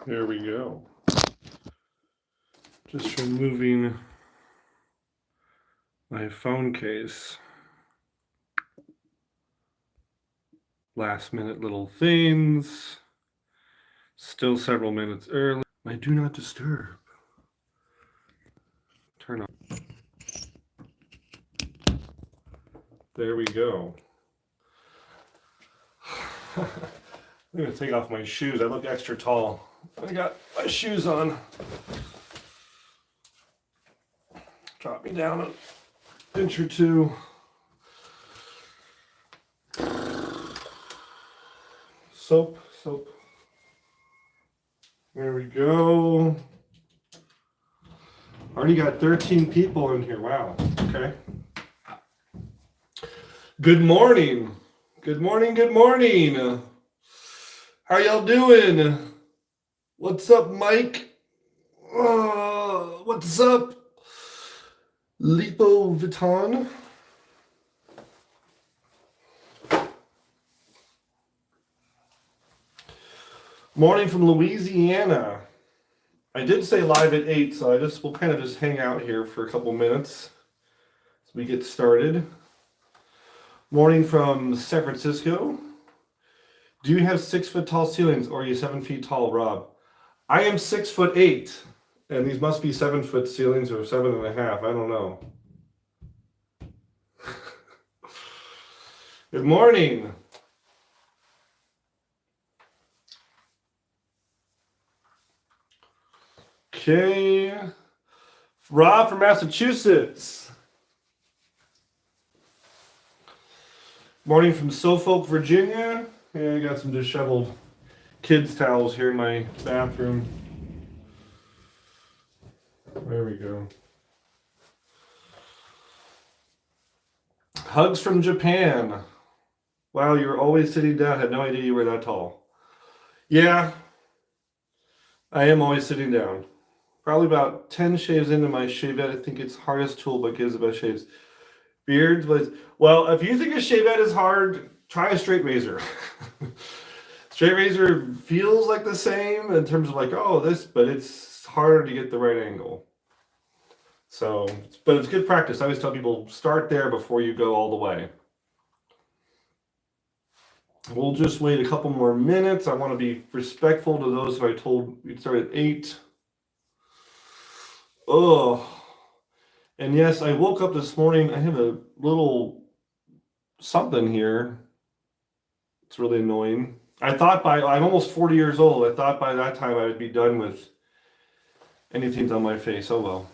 There we go. Just removing my phone case. Last minute little things. Still several minutes early. My do not disturb. Turn on. There we go. I'm going to take off my shoes. I look extra tall. I got my shoes on. Drop me down an inch or two. Soap. There we go. Already got 13 people in here. Wow. Okay. Good morning. Good morning. How y'all doing? What's up, Mike? What's up, Lipo Vuitton? Morning from Louisiana. I did say live at 8, so we'll kind of just hang out here for a couple minutes as we get started. Morning from San Francisco. Do you have 6 foot tall ceilings or are you 7 feet tall, Rob? I am 6'8", and these must be 7 foot ceilings or 7.5. I don't know. Good morning. Okay. Rob from Massachusetts. Morning from Suffolk, Virginia. Yeah, I got some disheveled kids' towels here in my bathroom. There we go. Hugs from Japan. Wow, you're always sitting down. Had no idea you were that tall. Yeah, I am always sitting down. Probably about 10 shaves into my shavette. I think it's hardest tool, but gives the best shaves. Beards was, well, if you think a shavette is hard, try a straight razor. Straight razor feels like the same in terms of like, oh, this, but it's harder to get the right angle. So, but it's good practice. I always tell people, start there before you go all the way. We'll just wait a couple more minutes. I want to be respectful to those who I told we'd start at 8. Oh, and yes, I woke up this morning. I have a little something here. It's really annoying. I'm almost 40 years old. I thought by that time I would be done with anything on my face. Oh well.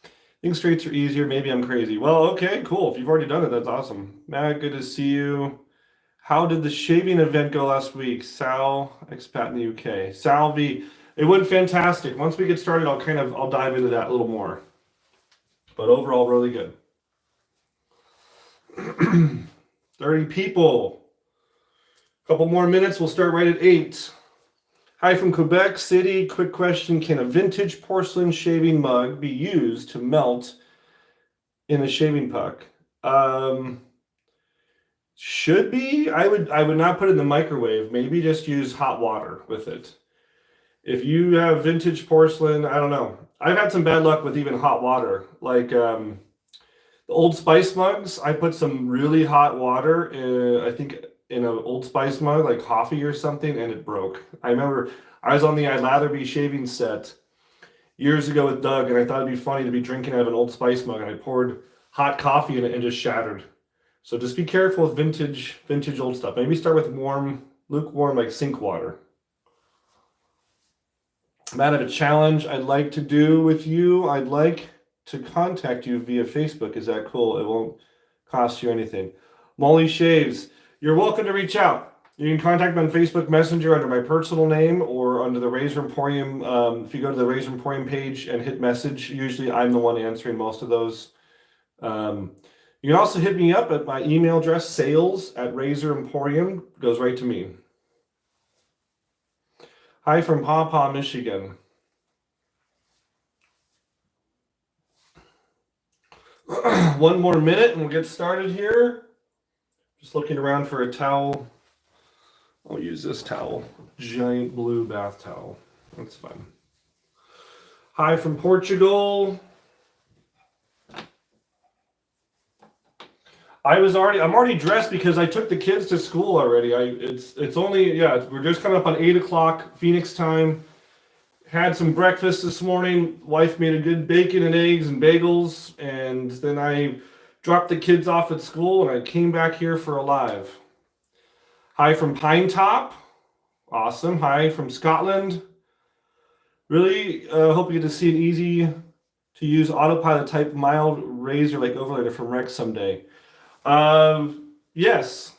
I think straights are easier. Maybe I'm crazy. Well, okay, cool. If you've already done it, that's awesome. Matt, good to see you. How did the shaving event go last week? Sal, expat in the UK. Sal V. It went fantastic. Once we get started, I'll dive into that a little more. But overall, really good. 30 people. A couple more minutes. We'll start right at 8. Hi from Quebec City. Quick question. Can a vintage porcelain shaving mug be used to melt in a shaving puck? Should be. I would not put it in the microwave. Maybe just use hot water with it. If you have vintage porcelain, I don't know. I've had some bad luck with even hot water. Like the Old Spice mugs, I put some really hot water, I think in an Old Spice mug, like coffee or something, and it broke. I remember I was on the I'd Lather Be shaving set years ago with Doug, and I thought it'd be funny to be drinking out of an Old Spice mug, and I poured hot coffee in it and it just shattered. So just be careful with vintage old stuff. Maybe start with lukewarm, like sink water. Matt, I have a challenge I'd like to do with you. I'd like to contact you via Facebook. Is that cool? It won't cost you anything. Molly Shaves, you're welcome to reach out. You can contact me on Facebook Messenger under my personal name or under the Razor Emporium. If you go to the Razor Emporium page and hit message, usually I'm the one answering most of those. You can also hit me up at my email address, sales@Razor Emporium. Goes right to me. Hi from Paw Paw, Michigan. One more minute and we'll get started here. Just looking around for a towel. I'll use this towel, giant blue bath towel. That's fun. Hi from Portugal. I'm already dressed because I took the kids to school already. It's only, yeah, we're just coming up on 8 o'clock Phoenix time. Had some breakfast this morning. Wife made a good bacon and eggs and bagels, and then I dropped the kids off at school and I came back here for a live. Hi from Pine Top. Awesome. Hi from Scotland. Really hope you get to see an easy to use autopilot type mild razor like overlayer from Rex someday. Yes.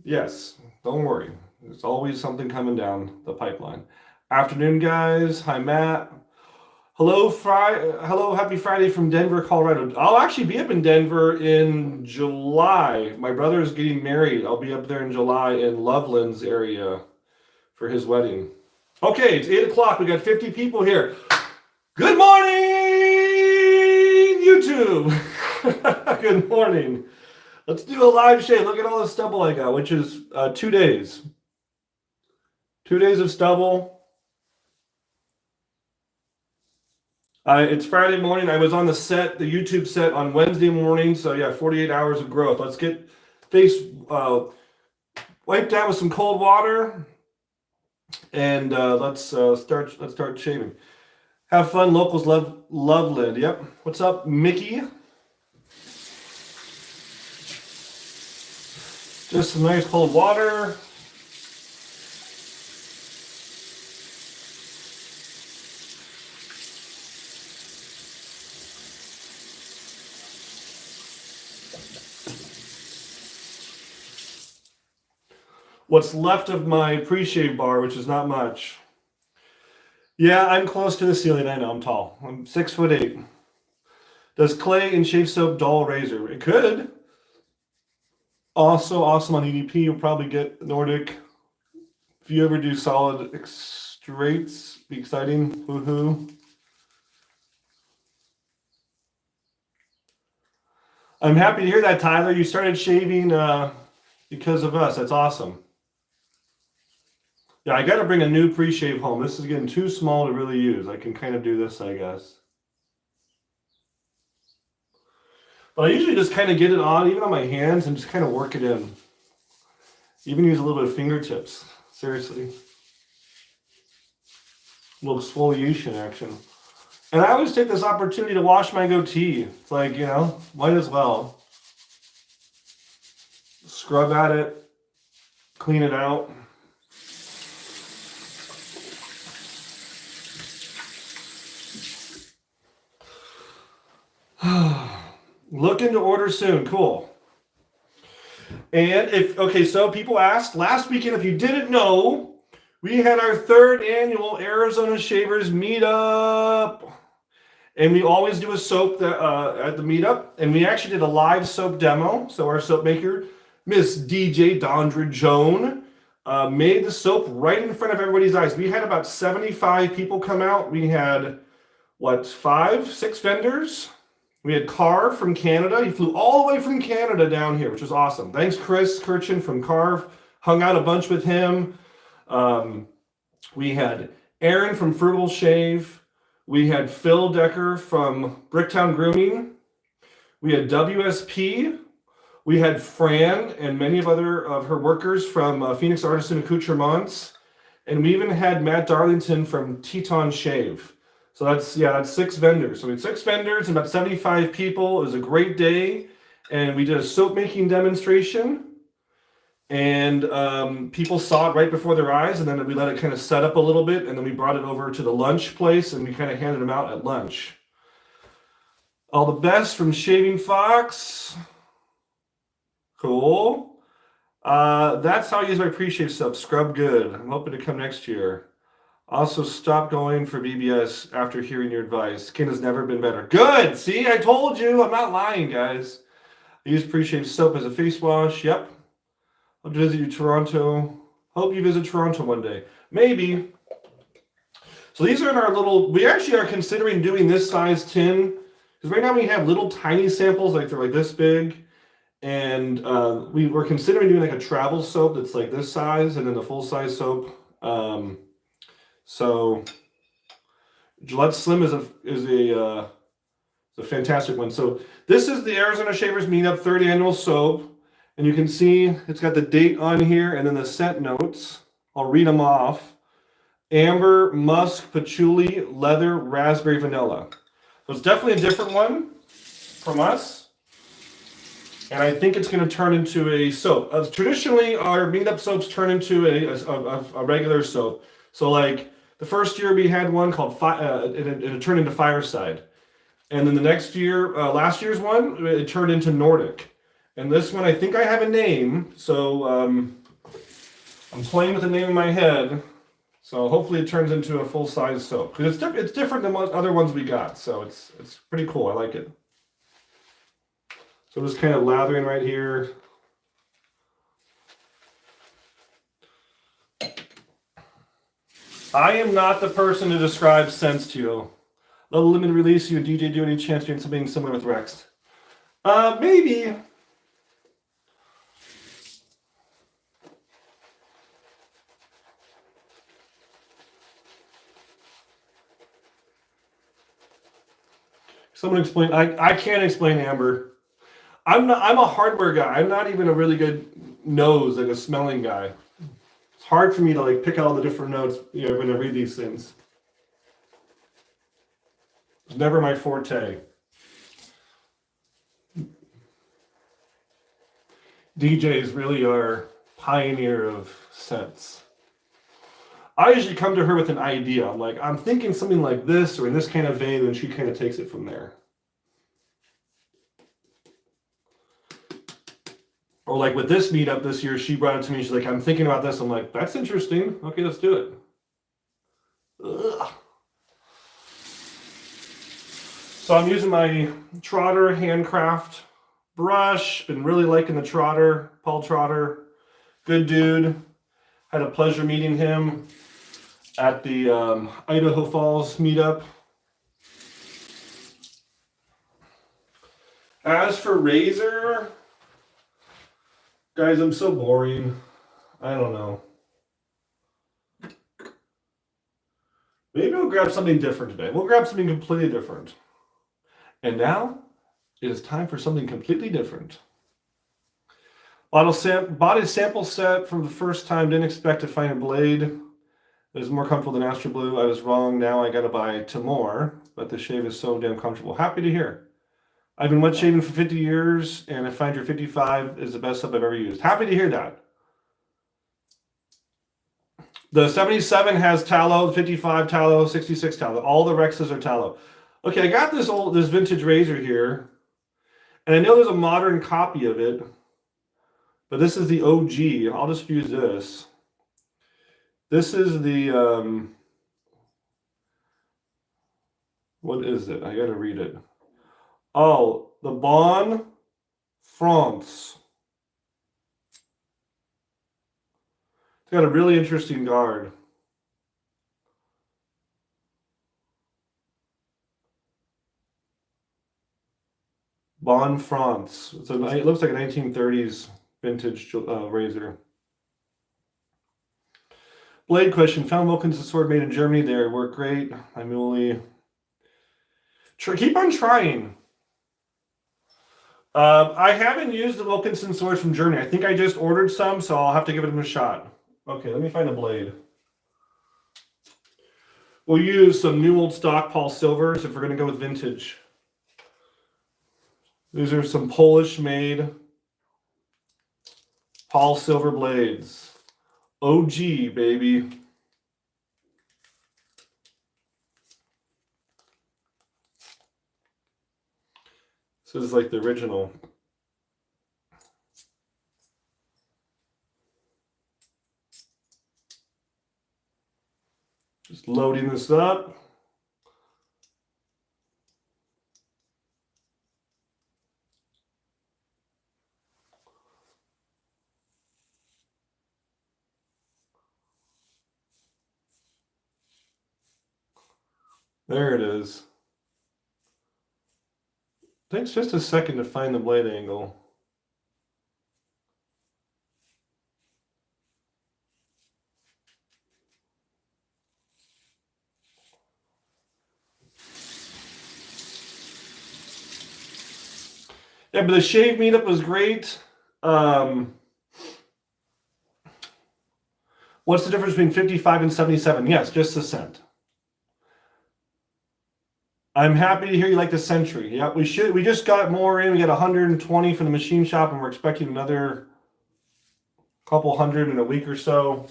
Don't worry. There's always something coming down the pipeline. Afternoon, guys. Hi, Matt. Hello, happy Friday from Denver, Colorado. I'll actually be up in Denver in July. My brother is getting married. I'll be up there in July in Loveland's area for his wedding. Okay, it's 8 o'clock. We got 50 people here. Good morning, YouTube. Good morning. Let's do a live shave. Look at all the stubble I got, which is 2 days. 2 days of stubble. It's Friday morning. I was on the set, the YouTube set on Wednesday morning. So yeah, 48 hours of growth. Let's get face wiped down with some cold water, and let's start shaving. Have fun. Locals love Loveland. Yep. What's up, Mickey? Just some nice cold water. What's left of my pre-shave bar, which is not much. Yeah, I'm close to the ceiling. I know I'm tall. I'm 6'8". Does clay and shave soap dull razor? It could. Also awesome on EDP. You'll probably get Nordic. If you ever do solid straights, be exciting. Woohoo. I'm happy to hear that, Tyler. You started shaving because of us. That's awesome. Yeah, I got to bring a new pre-shave home. This is getting too small to really use. I can kind of do this, I guess. But I usually just kind of get it on, even on my hands, and just kind of work it in. Even use a little bit of fingertips. Seriously. A little exfoliation action. And I always take this opportunity to wash my goatee. It's like, might as well. Scrub at it. Clean it out. Looking to order soon. Cool. And so people asked last weekend, if you didn't know, we had our 3rd annual Arizona Shavers meetup. And we always do a soap at the meetup. And we actually did a live soap demo. So our soap maker, Miss DJ Dondra Joan, made the soap right in front of everybody's eyes. We had about 75 people come out. We had, 6 vendors? We had Carve from Canada. He flew all the way from Canada down here, which was awesome. Thanks, Chris Kirchen from Carve. Hung out a bunch with him. We had Aaron from Frugal Shave. We had Phil Decker from Bricktown Grooming. We had WSP. We had Fran and many of her workers from Phoenix Artisan Accoutrements. And we even had Matt Darlington from Teton Shave. So that's 6 vendors. So we had 6 vendors and about 75 people. It was a great day. And we did a soap making demonstration. And people saw it right before their eyes. And then we let it kind of set up a little bit. And then we brought it over to the lunch place and we kind of handed them out at lunch. All the best from Shaving Fox. Cool. That's how I use my pre-shave soap. Scrub good. I'm hoping to come next year. Also, stop going for BBS after hearing your advice. Skin has never been better. Good! See, I told you. I'm not lying, guys. I use pre-shave soap as a face wash. Yep. I'll visit you, Toronto. Hope you visit Toronto one day. Maybe. So these are in our little... We actually are considering doing this size tin. Because right now we have little tiny samples. They're like this big. And we were considering doing like a travel soap that's like this size. And then the full-size soap. So Gillette Slim is a fantastic one. So this is the Arizona Shavers Meetup third annual soap. And you can see it's got the date on here and then the scent notes. I'll read them off. Amber, musk, patchouli, leather, raspberry, vanilla. So it's definitely a different one from us. And I think it's going to turn into a soap. Traditionally, our meetup soaps turn into a regular soap. So like the first year we had one called, it turned into Fireside. And then the next year, last year's one, it turned into Nordic. And this one, I think I have a name. So I'm playing with the name in my head. So hopefully it turns into a full-size soap. Because it's different than what other ones we got. So it's pretty cool. I like it. So just kind of lathering right here. I am not the person to describe scents to you. Little limited release, you and DJ do any chance doing something similar with Rex? Maybe. Someone explain. I can't explain amber. I'm a hardware guy. I'm not even a really good nose, like a smelling guy. It's hard for me to like pick out all the different notes, when I read these things. It's never my forte. DJs really are pioneer of scents. I usually come to her with an idea. I'm like, I'm thinking something like this or in this kind of vein, and she kind of takes it from there. Or like with this meetup this year, she brought it to me. She's like, I'm thinking about this. I'm like, that's interesting. Okay, let's do it. Ugh. So I'm using my Trotter Handcraft brush. Been really liking the Trotter, Paul Trotter. Good dude. Had a pleasure meeting him at the Idaho Falls meetup. As for razor, guys, I'm so boring. I don't know. Maybe we'll grab something different today. We'll grab something completely different. And now it is time for something completely different. Bought a sample set from the first time. Didn't expect to find a blade that is more comfortable than Astro Blue. I was wrong. Now I got to buy two more. But the shave is so damn comfortable. Happy to hear. I've been wet shaving for 50 years, and I find your 55 is the best stuff I've ever used. Happy to hear that. The 77 has tallow, 55 tallow, 66 tallow. All the Rexes are tallow. Okay, I got this vintage razor here, and I know there's a modern copy of it, but this is the OG. I'll just use this. This is the what is it? I gotta read it. Oh, the Bon France. It's got a really interesting guard. Bon France. It looks like a 1930s vintage razor. Blade question. Found Wilkinson's sword made in Germany. They work great. I'm only... Keep on trying. I haven't used the Wilkinson swords from Germany. I think I just ordered some, so I'll have to give it a shot. Okay, let me find a blade. We'll use some new old stock Paul Silvers if we're going to go with vintage. These are some Polish-made Paul Silver blades. OG, baby. This is like the original. Just loading this up. There it is. Takes just a second to find the blade angle. Yeah, but the shave meetup was great. What's the difference between 55 and 77? Yes, just a cent. I'm happy to hear you like the Century. Yeah, we just got more in. We got 120 from the machine shop, and we're expecting another couple hundred in a week or so.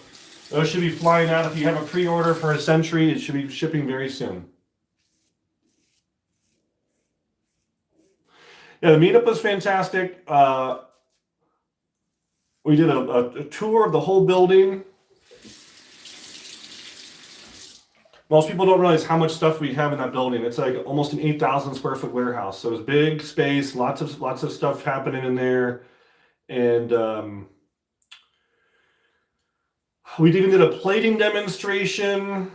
Those should be flying out. If you have a pre-order for a Century, it should be shipping very soon. Yeah, the meetup was fantastic. We did a tour of the whole building. Most people don't realize how much stuff we have in that building. It's like almost an 8,000 square foot warehouse. So it's big space, lots of stuff happening in there. And we even did a plating demonstration,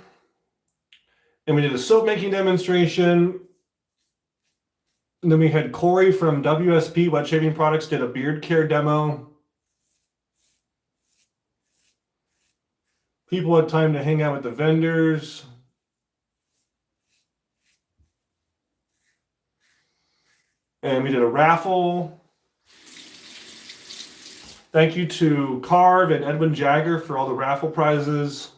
and we did a soap making demonstration. And then we had Corey from WSP, Wet Shaving Products, did a beard care demo. People had time to hang out with the vendors. And we did a raffle. Thank you to Carve and Edwin Jagger for all the raffle prizes.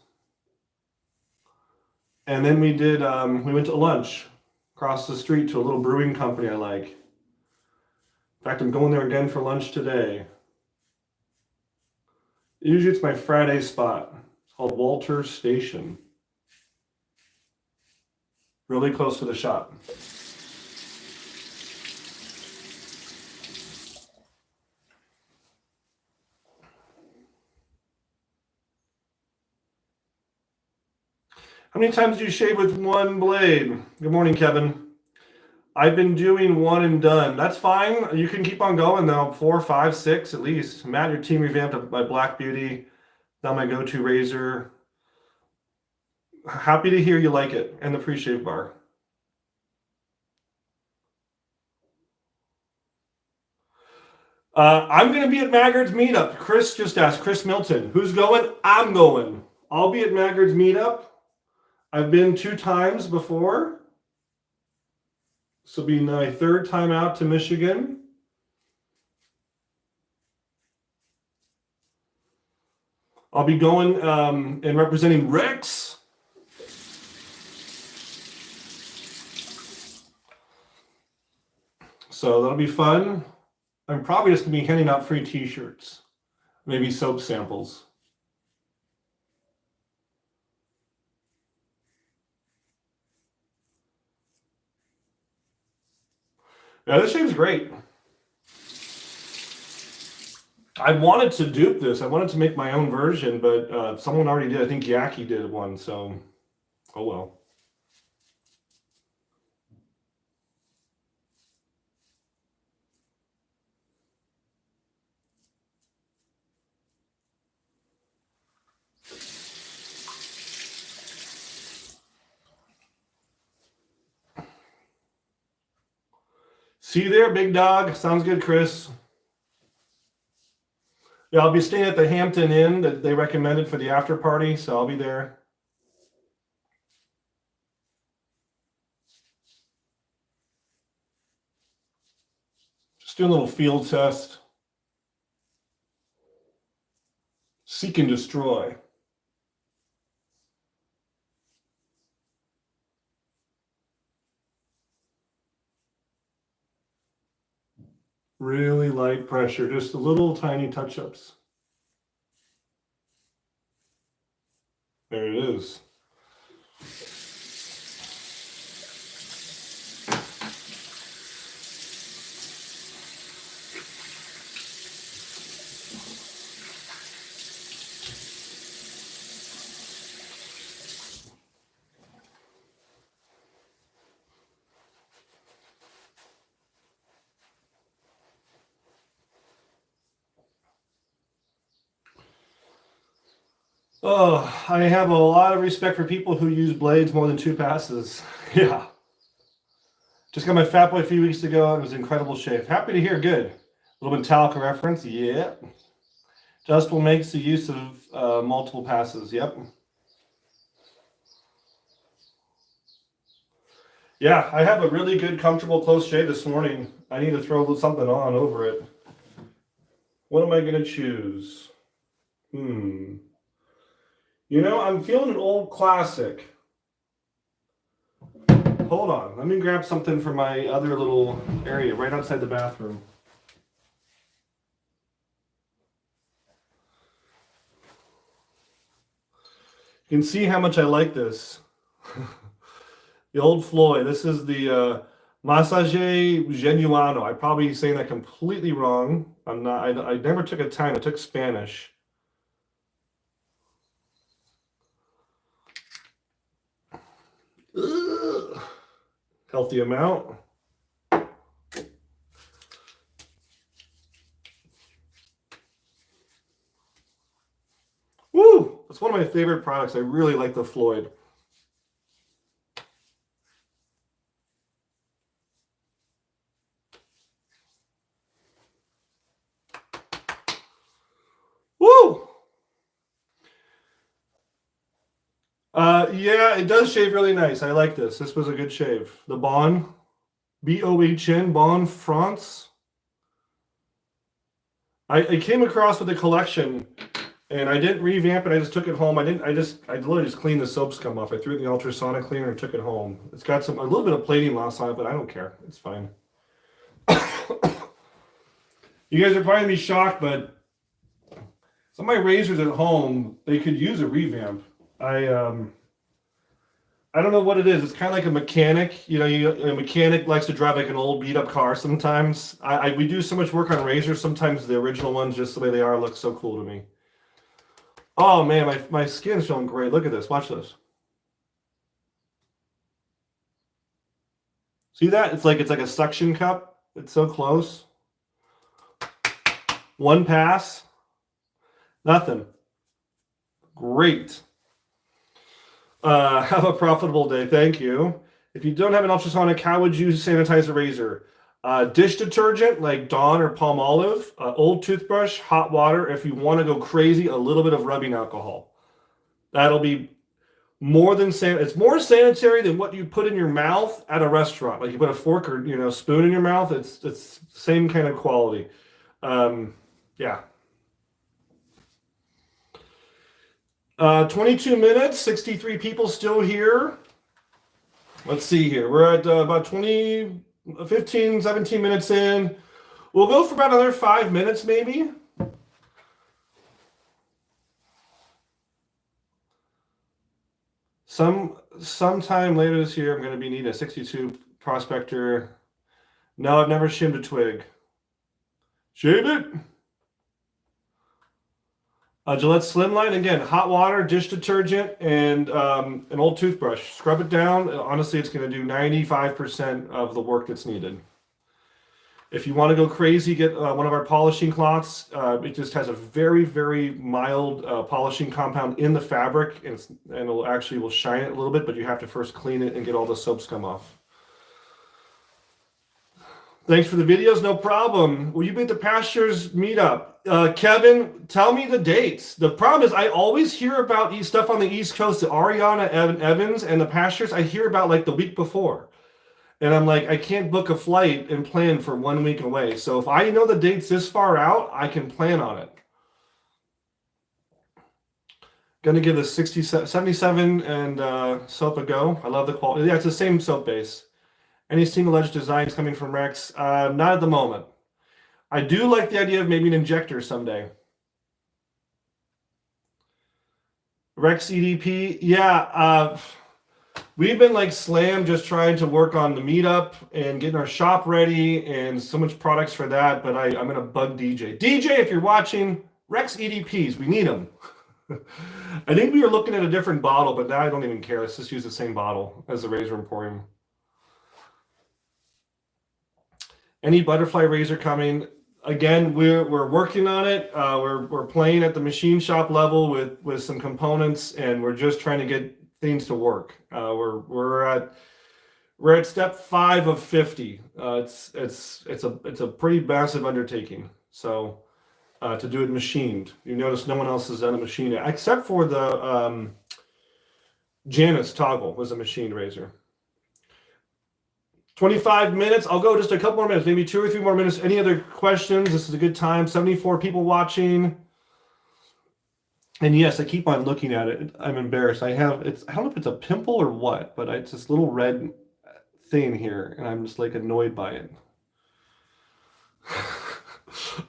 And then we went to lunch across the street to a little brewing company I like. In fact, I'm going there again for lunch today. Usually it's my Friday spot. It's called Walter Station. Really close to the shop. How many times do you shave with one blade? Good morning, Kevin. I've been doing one and done. That's fine. You can keep on going though. 4, 5, 6 at least. Matt, your team revamped my Black Beauty. Now my go-to razor. Happy to hear you like it. And the pre-shave bar. I'm going to be at Maggard's meetup. Chris just asked, Chris Milton, who's going? I'm going. I'll be at Maggard's meetup. I've been 2 times before. This will be my 3rd time out to Michigan. I'll be going and representing Rex. So that'll be fun. I'm probably just going to be handing out free t-shirts, maybe soap samples. Yeah, this shave's great. I wanted to dupe this. I wanted to make my own version, but someone already did. I think Yaki did one, so oh well. See you there, big dog. Sounds good, Chris. Yeah, I'll be staying at the Hampton Inn that they recommended for the after party, so I'll be there. Just doing a little field test. Seek and destroy. Really light pressure, just a little tiny touch-ups. There it is. Oh, I have a lot of respect for people who use blades more than 2 passes. Yeah. Just got my Fat Boy a few weeks ago. It was an incredible shave. Happy to hear. Good. A little Metallica reference. Yeah. Justable makes the use of multiple passes. Yep. Yeah, I have a really good, comfortable close shave this morning. I need to throw something on over it. What am I going to choose? You know, I'm feeling an old classic. Hold on. Let me grab something from my other little area right outside the bathroom. You can see how much I like this. The old Floyd. This is the Massage Genuano. I'm probably saying that completely wrong. I'm not. I never took Italian. I took Spanish. Ugh. Healthy amount. Woo! It's one of my favorite products. I really like the Floyd. Woo! Yeah, it does shave really nice. I like this. This was a good shave. The Bon, Bohn, Bon France. I came across with a collection, and I didn't revamp it. I just took it home. I literally just cleaned the soap scum off. I threw it in the ultrasonic cleaner and took it home. It's got a little bit of plating loss on it, but I don't care. It's fine. You guys are probably gonna be shocked, but some of my razors at home, they could use a revamp. I don't know what it is. It's kind of like a mechanic. You know, a mechanic likes to drive like an old beat up car sometimes. We do so much work on razors. Sometimes the original ones, just the way they are, look so cool to me. Oh man, my skin's feeling great. Look at this. Watch this. See that? It's like a suction cup. It's so close. One pass. Nothing. Great. Have a profitable day. Thank you. If you don't have an ultrasonic, how would you sanitize a razor? Dish detergent like Dawn or Palmolive, old toothbrush, hot water. If you want to go crazy, a little bit of rubbing alcohol. That'll be more than it's more sanitary than what you put in your mouth at a restaurant. Like you put a fork or spoon in your mouth. It's the same kind of quality. Yeah. 22 minutes, 63 people still here. Let's see here. We're at about 15, 17 minutes in. We'll go for about another 5 minutes maybe. Sometime later this year, I'm going to be needing a 62 prospector. No, I've never shimmed a twig. Shave it. Gillette Slimline, again, hot water, dish detergent, and an old toothbrush. Scrub it down. Honestly, it's going to do 95% of the work that's needed. If you want to go crazy, get one of our polishing cloths. It just has a very, very mild polishing compound in the fabric, and it'll will shine it a little bit, but you have to first clean it and get all the soap scum off. Thanks for the videos, no problem. Will you be at the Pastures meetup? Kevin, tell me the dates. The problem is I always hear about stuff on the East Coast, the Ariana Evans and the Pastures. I hear about like the week before. And I'm like, I can't book a flight and plan for 1 week away. So if I know the dates this far out, I can plan on it. Gonna give the 77 and soap a go. I love the quality. Yeah, it's the same soap base. Any single edge designs coming from Rex? Not at the moment. I do like the idea of maybe an injector someday. Rex EDP, yeah. We've been like slammed just trying to work on the meetup and getting our shop ready and so much products for that. But I'm going to bug DJ. DJ, if you're watching, Rex EDPs, we need them. I think we were looking at a different bottle, but now I don't even care. Let's just use the same bottle as the Razor Emporium. Any butterfly razor coming? Again, we're working on it. We're playing at the machine shop level with some components, and we're just trying to get things to work. We're at step 5 of 50. It's a pretty massive undertaking. So to do it machined, you notice no one else has done a machine except for the Janus Toggle was a machined razor. 25 minutes. I'll go just a couple more minutes, maybe 2 or 3 more minutes. Any other questions? This is a good time. 74 people watching. And yes, I keep on looking at it. I'm embarrassed. I don't know if it's a pimple or what, but it's this little red thing here, and I'm just like annoyed by it.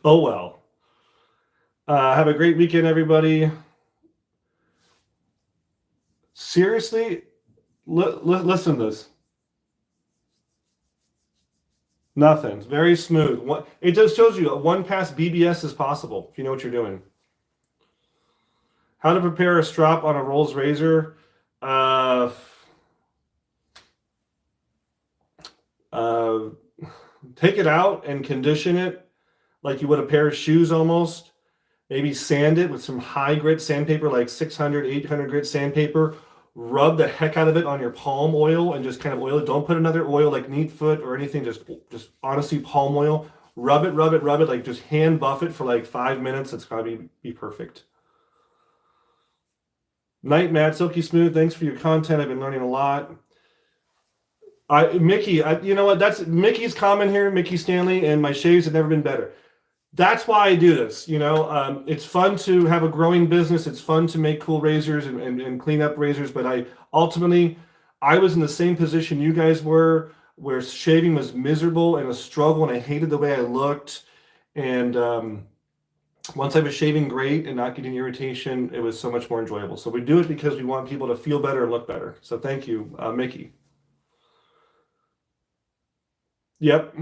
Oh well. Have a great weekend, everybody. Seriously, listen to this. Nothing. It's very smooth. It just shows you a one-pass BBS is possible if you know what you're doing. How to prepare a strap on a Rolls Razor. Take it out and condition it like you would a pair of shoes almost. Maybe sand it with some high grit sandpaper, like 600, 800 grit sandpaper. Rub the heck out of it on your palm oil and just kind of oil it. Don't put another oil like Neat Foot or anything. Just honestly palm oil. Rub it, like just hand buff it for like 5 minutes. It's gotta be perfect. Night, Matt, Silky Smooth. Thanks for your content. I've been learning a lot. Mickey, you know what? That's Mickey's comment here, Mickey Stanley, and my shaves have never been better. That's why I do this. It's fun to have a growing business. It's fun to make cool razors and clean up razors. But I was in the same position you guys were, where shaving was miserable and a struggle, and I hated the way I looked. And once I was shaving great and not getting irritation, it was so much more enjoyable. So we do it because we want people to feel better and look better. So thank you, Mickey. Yep.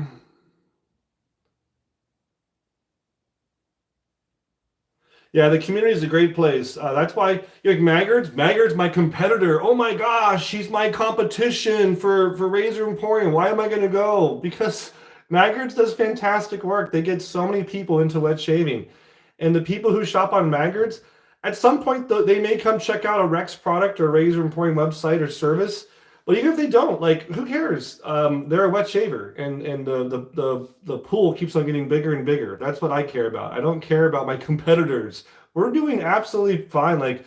Yeah, the community is a great place. That's why you're like Maggard's my competitor. Oh my gosh, she's my competition for Razor Emporium. Why am I going to go? Because Maggard's does fantastic work. They get so many people into wet shaving. And the people who shop on Maggard's, at some point, they may come check out a Rex product or Razor Emporium website or service. But even if they don't, like, who cares? They're a wet shaver, and the pool keeps on getting bigger and bigger. That's what I care about. I don't care about my competitors. We're doing absolutely fine. Like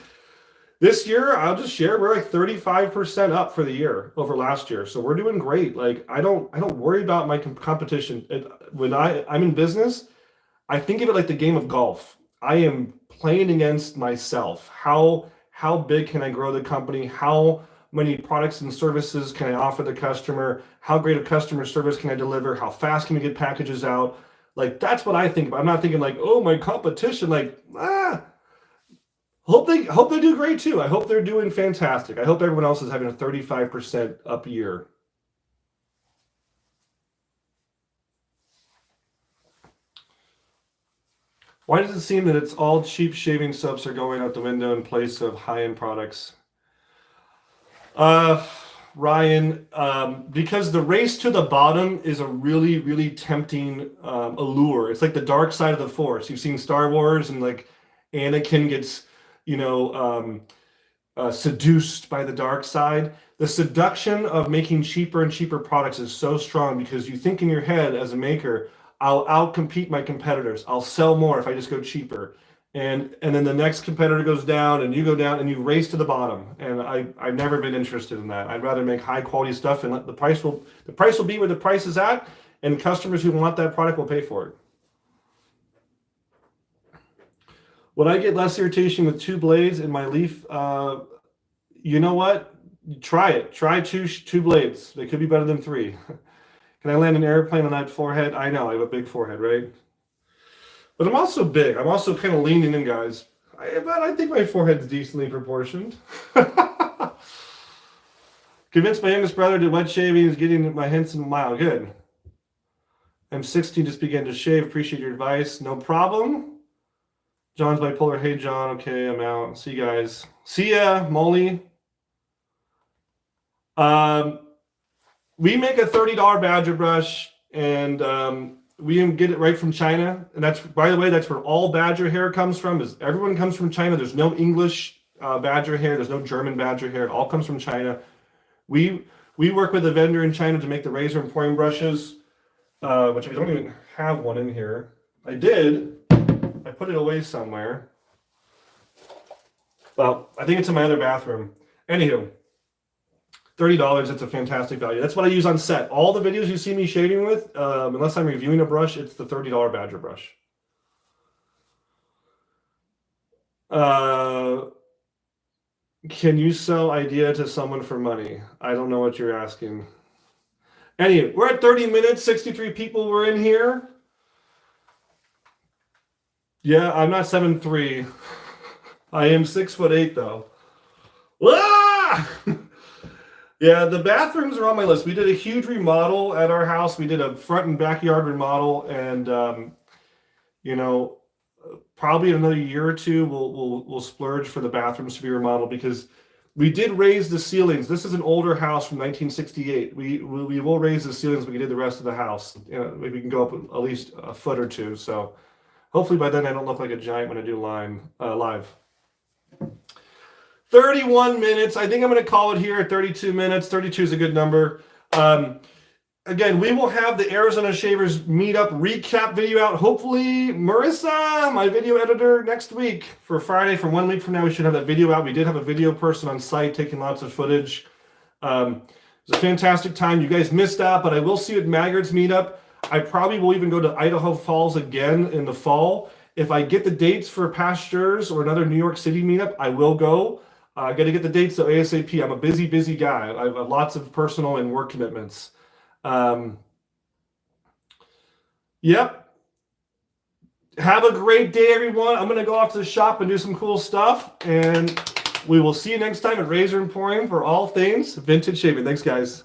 this year, I'll just share, we're like 35% up for the year over last year. So we're doing great. Like I don't worry about my competition. When I'm in business, I think of it like the game of golf. I am playing against myself. How big can I grow the company? How many products and services can I offer the customer? How great of customer service can I deliver? How fast can we get packages out? Like, that's what I think about. I'm not thinking like, oh, my competition, like, hope they do great too. I hope they're doing fantastic. I hope everyone else is having a 35% up year. Why does it seem that it's all cheap shaving subs are going out the window in place of high-end products? Ryan, because the race to the bottom is a really, really tempting allure. It's like the dark side of the Force. You've seen Star Wars, and like Anakin gets, seduced by the dark side. The seduction of making cheaper and cheaper products is so strong because you think in your head as a maker, I'll outcompete my competitors. I'll sell more if I just go cheaper. And then the next competitor goes down and you go down and you race to the bottom. And I've never been interested in that. I'd rather make high quality stuff and the price will be where the price is at, and customers who want that product will pay for it. Would I get less irritation with 2 blades in my leaf? You know what? Try it. Try two blades. They could be better than 3. Can I land an airplane on that forehead? I know, I have a big forehead, right? But I'm also big. I'm also kind of leaning in, guys. But I think my forehead's decently proportioned. Convinced my youngest brother to wet shaving is getting my Henson mile. Good. I'm 16, just began to shave. Appreciate your advice. No problem. John's bipolar. Hey, John. Okay, I'm out. See you guys. See ya, Molly. We make a $30 Badger brush, and we get it right from China. And that's, by the way, that's where all Badger hair comes from. Is everyone comes from China. There's no English Badger hair. There's no German Badger hair. It all comes from China. We work with a vendor in China to make the Razor Emporium brushes, which I don't even have one in here. I did. I put it away somewhere. Well, I think it's in my other bathroom. Anywho, $30, it's a fantastic value. That's what I use on set. All the videos you see me shaving with, unless I'm reviewing a brush, it's the $30 Badger brush. Can you sell idea to someone for money? I don't know what you're asking. Anyway, we're at 30 minutes, 63 people were in here. Yeah, I'm not 7'3". I am 6'8" though. Ah! Yeah, the bathrooms are on my list. We did a huge remodel at our house. We did a front and backyard remodel, and you know, probably in another year or two, we'll splurge for the bathrooms to be remodeled, because we did raise the ceilings. This is an older house from 1968. We will raise the ceilings. We did the rest of the house. You know, maybe we can go up at least a foot or two. So hopefully by then I don't look like a giant when I do live. 31 minutes. I think I'm going to call it here at 32 minutes. 32 is a good number. Again, we will have the Arizona Shavers Meetup recap video out. Hopefully, Marissa, my video editor, next week for Friday. For 1 week from now, we should have that video out. We did have a video person on site taking lots of footage. It was a fantastic time. You guys missed out, but I will see you at Maggard's Meetup. I probably will even go to Idaho Falls again in the fall. If I get the dates for Pastures or another New York City meetup, I will go. I got to get the dates though ASAP. I'm a busy guy. I have lots of personal and work commitments. Yep. Have a great day, everyone. I'm going to go off to the shop and do some cool stuff. And we will see you next time at Razor Emporium for all things vintage shaving. Thanks, guys.